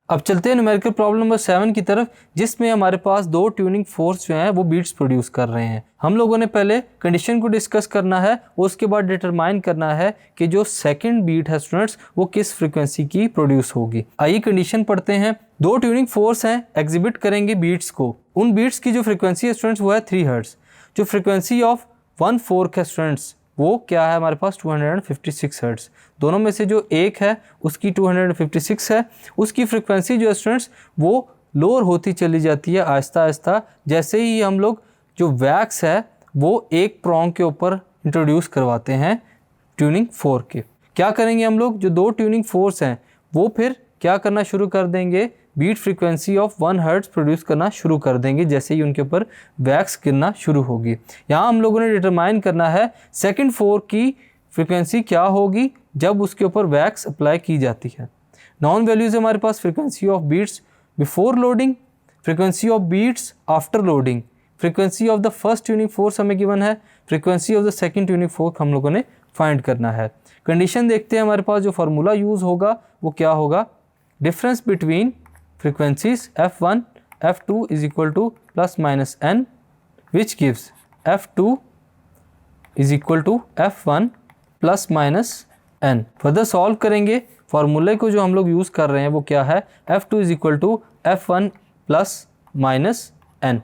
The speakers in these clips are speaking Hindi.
अब चलते हैं न्यूमेरिकल प्रॉब्लम नंबर 7 की तरफ, जिसमें हमारे पास दो ट्यूनिंग फोर्स जो हैं वो बीट्स प्रोड्यूस कर रहे हैं। हम लोगों ने पहले कंडीशन को डिस्कस करना है, उसके बाद डिटरमाइन करना है कि जो सेकंड बीट है स्टूडेंट्स वो किस फ्रीक्वेंसी की प्रोड्यूस होगी। आइए कंडीशन पढ़ते हैं। दो ट्यूनिंग फोर्स हैं, एग्जिबिट करेंगे बीट्स को। उन बीट्स की जो फ्रीक्वेंसी है स्टूडेंट्स वो है 3 हर्ट्ज। जो फ्रीक्वेंसी ऑफ 1/4 है स्टूडेंट्स वो क्या है हमारे पास 256 हर्ट्ज। दोनों में से जो एक है उसकी 256 है, उसकी फ्रीक्वेंसी जो है स्टूडेंट्स वो लोअर होती चली जाती है आहिस्ता आहिस्ता, जैसे ही हम लोग जो वैक्स है वो एक प्रोंग के ऊपर इंट्रोड्यूस करवाते हैं ट्यूनिंग फोर्क के। क्या करेंगे हम लोग, जो दो ट्यूनिंग फोर्स हैं वो फिर क्या करना शुरू कर देंगे, beat frequency of 1 hertz produce करना शुरू कर देंगे जैसे ही उनके ऊपर वैक्स गिरना शुरू होगी। यहाँ हम लोगों ने डिटरमाइन करना है सेकंड फोर्क की फ्रीक्वेंसी क्या होगी जब उसके ऊपर वैक्स अप्लाई की जाती है। नॉन वैल्यूज हमारे पास frequency of beats before loading, frequency of beats after loading, frequency of the first tuning fork हमें गिवन है, frequency of the second tuning fork हम लोगों ने फाइंड करना है। कंडीशन देखते हैं, हमारे पास जो फार्मूला यूज होगा वो क्या होगा, difference between frequencies f1 f2 is equal to plus minus n, which gives f2 is equal to f1 plus minus n। Further solve करेंगे, फॉर्मूले को जो हम लोग यूज़ कर रहे हैं वो क्या है, f2 is equal to f1 plus minus n।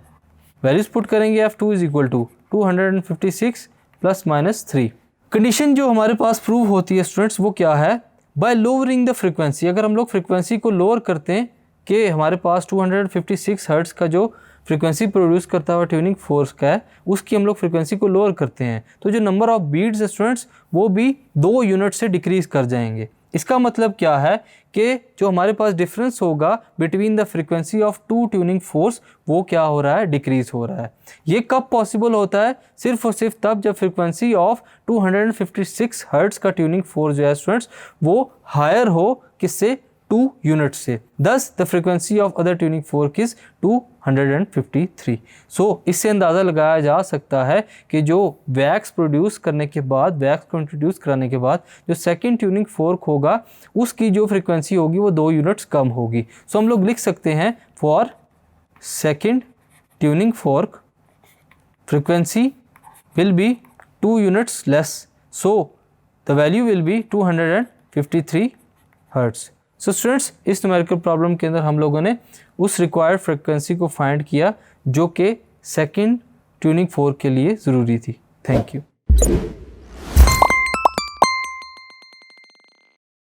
Values put करेंगे, f2 is equal to 256 plus minus 3। Condition जो हमारे पास प्रूव होती है स्टूडेंट्स वो क्या है, बाय लोअरिंग द फ्रीक्वेंसी। अगर हम लोग फ्रीक्वेंसी को लोअर करते हैं कि हमारे पास 256 हर्ट्ज़ का जो फ्रीक्वेंसी प्रोड्यूस करता हुआ ट्यूनिंग फोर्स का है उसकी हम लोग फ्रीक्वेंसी को लोअर करते हैं तो जो नंबर ऑफ बीट्स स्टूडेंट्स वो भी 2 यूनिट से डिक्रीज कर जाएंगे। इसका मतलब क्या है कि जो हमारे पास डिफरेंस होगा between the frequency of 2 tuning force वो क्या हो रहा है, डिक्रीज हो रहा है। ये कब पॉसिबल होता है, सिर्फ और सिर्फ तब जब फ्रीक्वेंसी ऑफ 256 हर्ट्ज़ का ट्यूनिंग फोर्स जो है स्टूडेंट्स वो हायर हो किससे, 2 यूनिट से। दस the frequency of other tuning fork is 253। सो इससे अंदाज़ा लगाया जा सकता है कि जो वैक्स प्रोड्यूस करने के बाद, वैक्स को इंट्रोड्यूस कराने के बाद जो सेकंड ट्यूनिंग फोर्क होगा उसकी जो फ्रीक्वेंसी होगी वो 2 यूनिट्स कम होगी। सो हम लोग लिख सकते हैं for second tuning fork frequency will be 2 units less, so the value will be 253 hertz. So students इस न्यूमेरिकल प्रॉब्लम के अंदर हम लोगों ने उस रिक्वायर्ड फ्रीक्वेंसी को फाइंड किया जो कि सेकंड ट्यूनिंग फोर्क के लिए ज़रूरी थी। Thank you.